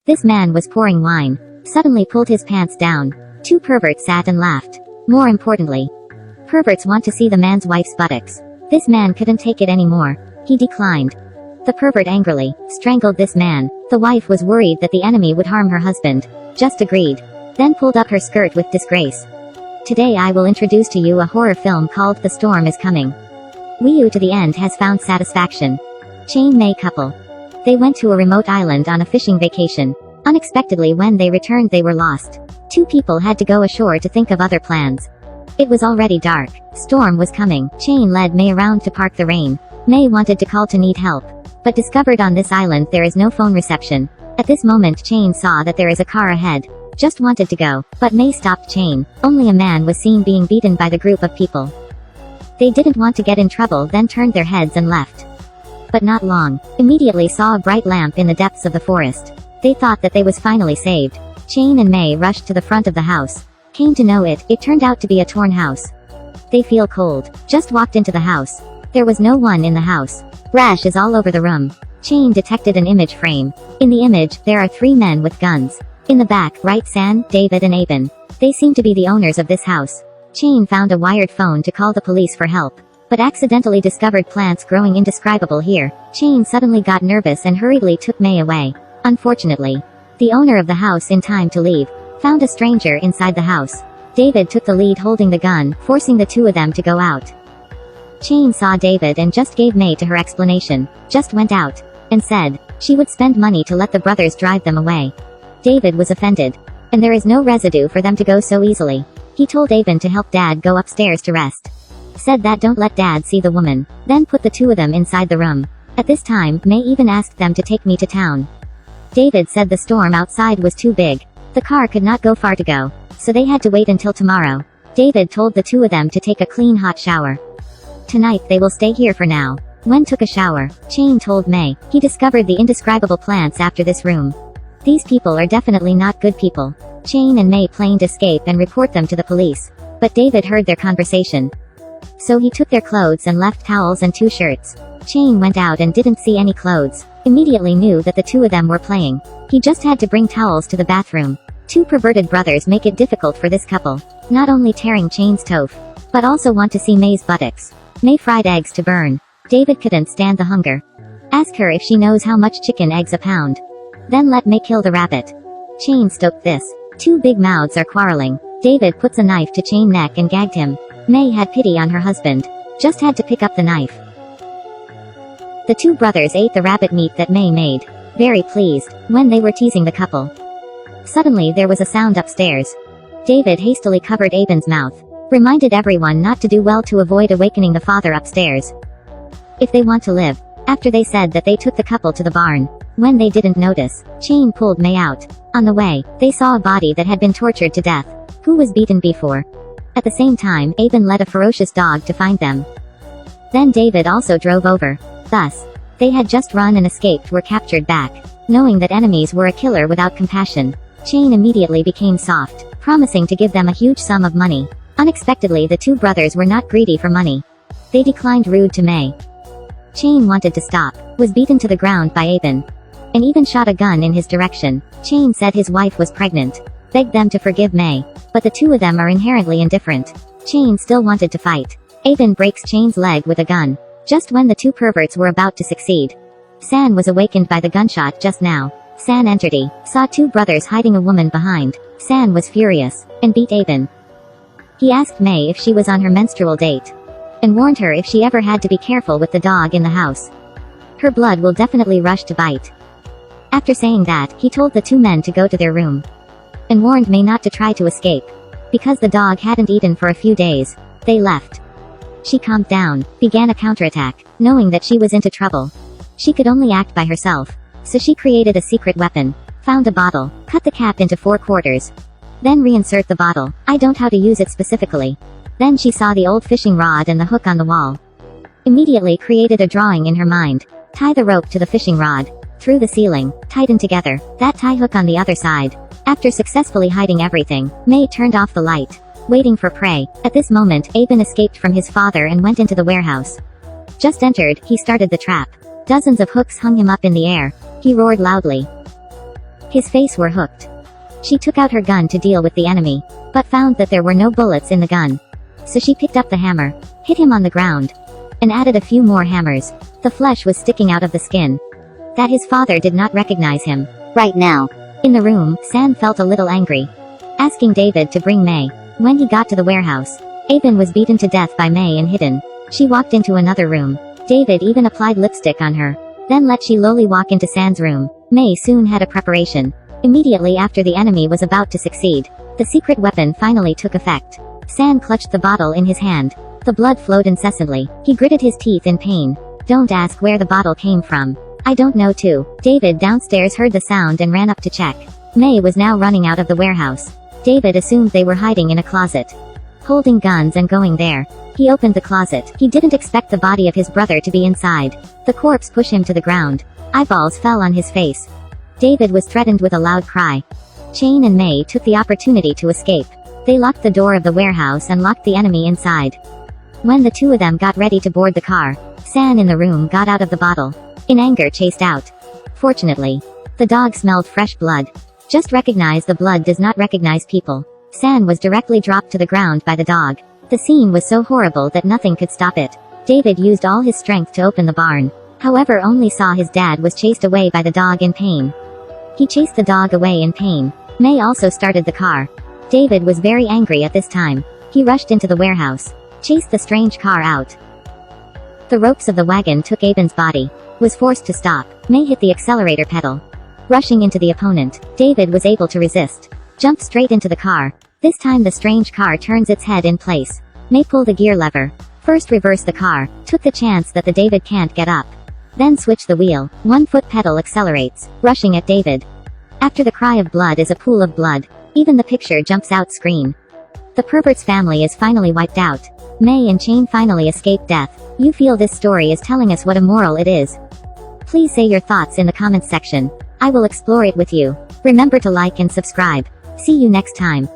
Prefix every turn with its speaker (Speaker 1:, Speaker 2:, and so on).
Speaker 1: This man was pouring wine, suddenly pulled his pants down. Two perverts sat and laughed. More importantly, perverts want to see the man's wife's buttocks. This man couldn't take it anymore. He declined. The pervert angrily strangled this man. The wife was worried that the enemy would harm her husband. Just agreed. Then pulled up her skirt with disgrace. Today I will introduce to you a horror film called The Storm is Coming. Wii U to the end has found satisfaction. Chain May couple. They went to a remote island on a fishing vacation. Unexpectedly when they returned they were lost. Two people had to go ashore to think of other plans. It was already dark. Storm was coming. Chain led May around to park the rain. May wanted to call to need help, but discovered on this island there is no phone reception. At this moment Chain saw that there is a car ahead. Just wanted to go, but May stopped Chain. Only a man was seen being beaten by the group of people. They didn't want to get in trouble, then turned their heads and left. But not long. Immediately saw a bright lamp in the depths of the forest. They thought that they was finally saved. Chain and May rushed to the front of the house. Came to know it turned out to be a torn house. They feel cold. Just walked into the house. There was no one in the house. Rash is all over the room. Chain detected an image frame. In the image, there are three men with guns. In the back, right, San, David and Aben. They seem to be the owners of this house. Chain found a wired phone to call the police for help, but accidentally discovered plants growing indescribable here. Chain suddenly got nervous and hurriedly took May away. Unfortunately, the owner of the house, in time to leave, found a stranger inside the house. David took the lead holding the gun, forcing the two of them to go out. Chain saw David and just gave May to her explanation. Just went out and said she would spend money to let the brothers drive them away. David was offended. And there is no residue for them to go so easily. He told Aben to help Dad go upstairs to rest. Said that don't let Dad see the woman. Then put the two of them inside the room. At this time, May even asked them to take me to town. David said the storm outside was too big. The car could not go far to go, so they had to wait until tomorrow. David told the two of them to take a clean hot shower. Tonight they will stay here for now. When took a shower, Chain told May he discovered the indescribable plants after this room. These people are definitely not good people. Chain and May planned escape and report them to the police. But David heard their conversation. So he took their clothes and left towels and 2 shirts. Chain went out and didn't see any clothes. Immediately knew that the two of them were playing. He just had to bring towels to the bathroom. Two perverted brothers make it difficult for this couple. Not only tearing Chain's tofu, but also want to see May's buttocks. May fried eggs to burn. David couldn't stand the hunger. Ask her if she knows how much chicken eggs a pound. Then let May kill the rabbit. Chain stoked this. Two big mouths are quarreling. David puts a knife to Chain neck and gagged him. May had pity on her husband. Just had to pick up the knife. The two brothers ate the rabbit meat that May made. Very pleased, when they were teasing the couple. Suddenly there was a sound upstairs. David hastily covered Aben's mouth. Reminded everyone not to do well to avoid awakening the father upstairs. If they want to live. After they said that they took the couple to the barn. When they didn't notice, Chain pulled May out. On the way, they saw a body that had been tortured to death. Who was beaten before. At the same time, Aben led a ferocious dog to find them. Then David also drove over. Thus, they had just run and escaped were captured back. Knowing that enemies were a killer without compassion, Chain immediately became soft, promising to give them a huge sum of money. Unexpectedly the two brothers were not greedy for money. They declined rude to May. Chain wanted to stop, was beaten to the ground by Aben. And even shot a gun in his direction. Chain said his wife was pregnant. Begged them to forgive May. But the two of them are inherently indifferent. Chain still wanted to fight. Aben breaks Chain's leg with a gun. Just when the two perverts were about to succeed. San was awakened by the gunshot just now. San entered. Saw two brothers hiding a woman behind. San was furious. And beat Aben. He asked May if she was on her menstrual date. And warned her if she ever had to be careful with the dog in the house. Her blood will definitely rush to bite. After saying that, he told the two men to go to their room. And warned May not to try to escape. Because the dog hadn't eaten for a few days. They left. She calmed down, began a counterattack, knowing that she was into trouble. She could only act by herself. So she created a secret weapon. Found a bottle, cut the cap into 4 quarters. Then reinsert the bottle. I don't know how to use it specifically. Then she saw the old fishing rod and the hook on the wall. Immediately created a drawing in her mind. Tie the rope to the fishing rod. Through the ceiling, tighten together, that tie hook on the other side. After successfully hiding everything, May turned off the light. Waiting for prey. At this moment, Aben escaped from his father and went into the warehouse. Just entered, he started the trap. Dozens of hooks hung him up in the air. He roared loudly. His face were hooked. She took out her gun to deal with the enemy, but found that there were no bullets in the gun. So she picked up the hammer, hit him on the ground, and added a few more hammers. The flesh was sticking out of the skin. That his father did not recognize him. Right now. In the room, San felt a little angry, asking David to bring May. When he got to the warehouse, Aben was beaten to death by May and hidden. She walked into another room. David even applied lipstick on her, then let she slowly walk into San's room. May soon had a preparation. Immediately after the enemy was about to succeed, the secret weapon finally took effect. San clutched the bottle in his hand. The blood flowed incessantly. He gritted his teeth in pain. Don't ask where the bottle came from. I don't know too. David downstairs heard the sound and ran up to check. May was now running out of the warehouse. David assumed they were hiding in a closet, holding guns and going there. He opened the closet. He didn't expect the body of his brother to be inside. The corpse pushed him to the ground. Eyeballs fell on his face. David was threatened with a loud cry. Shane and May took the opportunity to escape. They locked the door of the warehouse and locked the enemy inside. When the two of them got ready to board the car, San in the room got out of the bottle. In anger chased out. Fortunately, the dog smelled fresh blood. Just recognize the blood does not recognize people. San was directly dropped to the ground by the dog. The scene was so horrible that nothing could stop it. David used all his strength to open the barn. However, only saw his dad was chased away by the dog in pain. He chased the dog away in pain. May also started the car. David was very angry at this time. He rushed into the warehouse, chased the strange car out. The ropes of the wagon took Aben's body, was forced to stop. May hit the accelerator pedal. Rushing into the opponent, David was able to resist. Jumped straight into the car. This time the strange car turns its head in place. May pull the gear lever. First reverse the car, took the chance that the David can't get up. Then switch the wheel. 1 foot pedal accelerates, rushing at David. After the cry of blood is a pool of blood. Even the picture jumps out screen. The pervert's family is finally wiped out. May and Shane finally escape death. You feel this story is telling us what a moral it is? Please say your thoughts in the comments section. I will explore it with you. Remember to like and subscribe. See you next time.